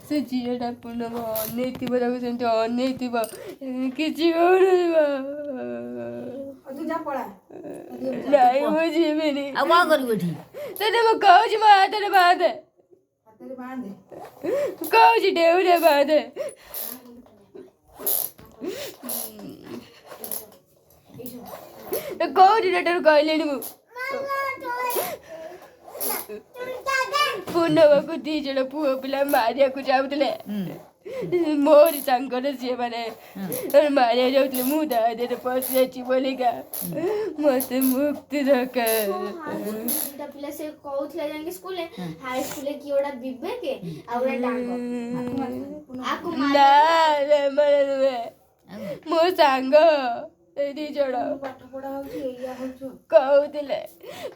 से झीलटा पूर्णम अनेक अनेक किसी नहीं बुझीबिनी तेरे मैं कहूँ मो हाथ बांधे कहूँ डेउरे बांधे कहूँ कहले पूर्णम को दी जन पुओ पिला मारिया को जाऊले मोरी सांगर सी मैंने मारिया जाऊले मुझे पशु जाची बोलिका मत मुक्ति रख पिला से कहउथले जाके स्कूल हाई स्कूल की ओडा विवेक और डांगो आकु ना मरे मो सांग दी जण कहते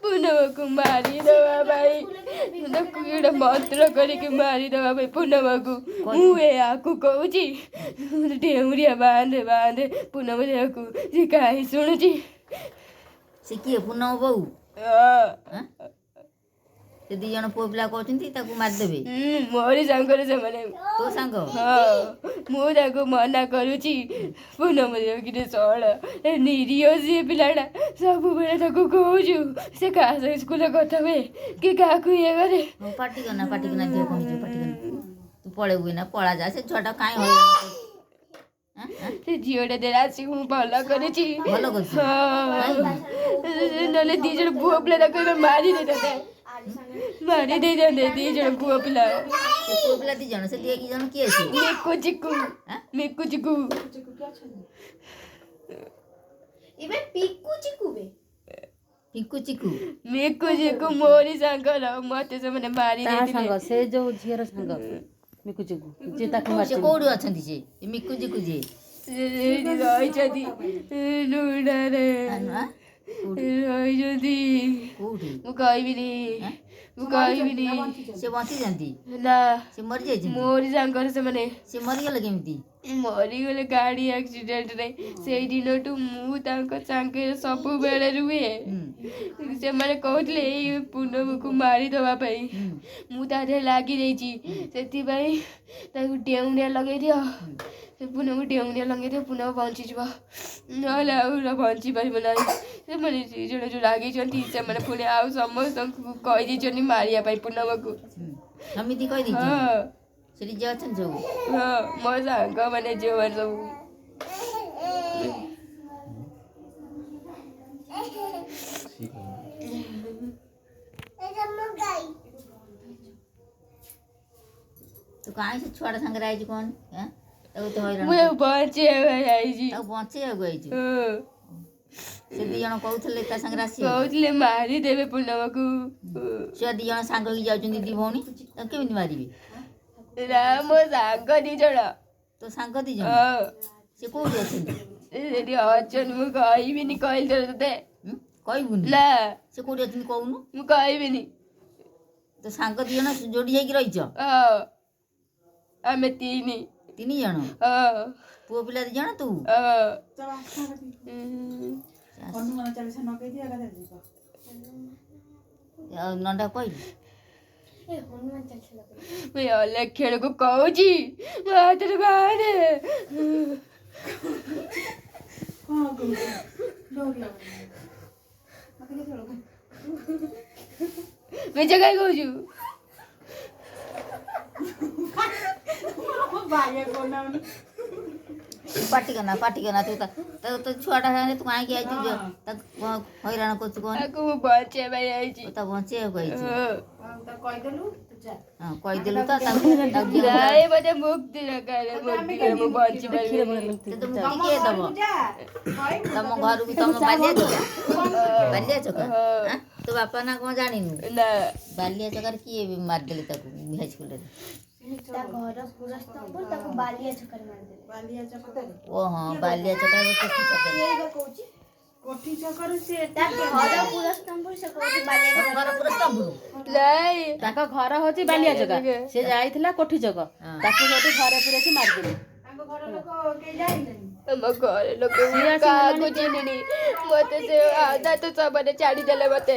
पूनम को मारिदवा भाई गोटे मंत्र करके मारिदवा भाई पूनम को मुझे आपको कहूँ डेउरिया बांधे बांधे पूनम देह को सी कहीं शुणुची से किए पूनम बहू से दी जन पुओ पिला कहते मारिदेवे मोरी सांगर से मैंने तो सांग हाँ मुझे मना करुची पूनम देह कि सड़ निरीह सी पिलाटा सब बेले कहूँ से क्या स्कूल कथा हुए कि क्या ये करे पार्टी करना दियो कमी पार्टी करना तू पड़े हुए ना पड़ा जा से छोटा काई हो से झीलटा देला सी हूँ भल करुची भल नले दी जन पुओ पिला मारी मारी दे जाते दी जन पुओ पिला दी जन से दिए की जन किए से मिक्कू चिक्कू इबे पिक्कू चिक्कू बे पिक्कू चिक्कू मिक्कू चिक्कू मोरी सांगर मते से मैंने मारी दे सांग से जो झीर सांग मिक्कू चिक्कू जे ताके मार से कोडी अछंती से मिक्कू चिक्कू जे रही छथि लुडा रे रही छथि मु कहबिनी से बंची जानती ना से मर जाई मोरी सांगर से मैंने से मरी गेल केमिति मरीगले गाड़ी एक्सीडेंट रे से दिनटू मु तांको सांगे सब बेले रुए से माने कहतले ए पूनम को मारी दवा पई मु तारे लागी रही सेति भाई ताकू डेउनिया लगे दियो से पूनम को डेउनिया लगे दियो पूनम बंची जबा नले आउ बंची पारिब नाही से माने जण जो लागी जंती से माने पुणे आउ समस्त कहि दी जनी मारिया पई पूनम को समिति कहि दी हां सेठी जे अछन जो हां मो सांग माने जे वर सब तो काई से छोड़ा संग राई जी कोन हैं तो हैरान मुझे बचे आई जी तो बचे गई जी से दी जण कहउथले ता संग रासी कहउथले मारी देबे पूनम को से दी जण सांग की जाउछन दीदी भौणी त केमिति मारिबे राम सांग दी जण तो सांग दी जण से कोडी अछन रेडी अचन मु कहबी नि कहल तते कहबुनी ना से कोडी अछन कहउनु मु कहबी नि तो सांग दी जण जोडी जाई की रहिछ आमे तीनी जण पुओ पिला दी जण तू नंदा कहली ए हनुमान चालीसा लगे मैं अलग खेल को कहू जी मात्र बाहर मैं जगह कहू जू पार्टी करना तू छुआटा है तू काई के आई तू तक हैरान को कोन को बचे भाई आई जी तो बचे गई छी त कहि देलु हां कहि देलु त तक जाए बजे मुक्ति न करे मुक्ति करे मु बची भाई तो मुक्ति के दबो तम घर भी तम बालिया चका हां तो बापा ना को जानी ना बालिया चकर किए मार देले तक हाई स्कूल रे ता घर पूरा स्तंभ ताको बालिया चकर मार देले बालिया चकर ओ हां बालिया चकर कोठी चकर एबा कहूची कोठी चकर से ता घर पूरा स्तंभ से कहूची बालिया घर पूरा स्तंभ लाई ताका घर होची बालिया जगह से जाइथिला कोठी जगह ताको जोटी घरे पुरे की मार देली ताको घर लोक के जाई नहीं ଆମ ଘର ଲୋକ କାହାକୁ ଚିହ୍ନିନି ମତେ ସେ ଅନାଥ ସମାନେ ଛାଡ଼ିଦେଲେ ମତେ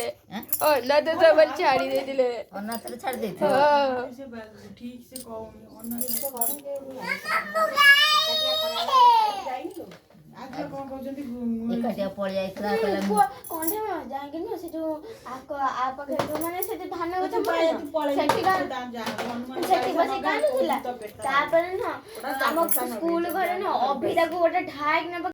ଅନାଥ ସମାନେ ଛାଡ଼ି ଦେଇଥିଲେ ଅନାଥରେ ଛାଡ଼ି ଦେଇଥିବ ଏକାଠିଆ ପଳେଇ ଯାଇଥିଲା କହିଲା କଣ୍ଢେ ଯାଇକି ନୁହଁ ସେ ଯୋଉ ଆ ପାଖରେ ଯୋଉମାନେ ସେଠି ଧାନ ଗଛ ସେଠି ବସି କାନ୍ଦୁଥିଲା ତାପରେ ନୁହଁ ଆମ ସ୍କୁଲ ଘରେ ନୁହଁ ଅଭିତାକୁ ଗୋଟେ ଢାଇକି ନେବ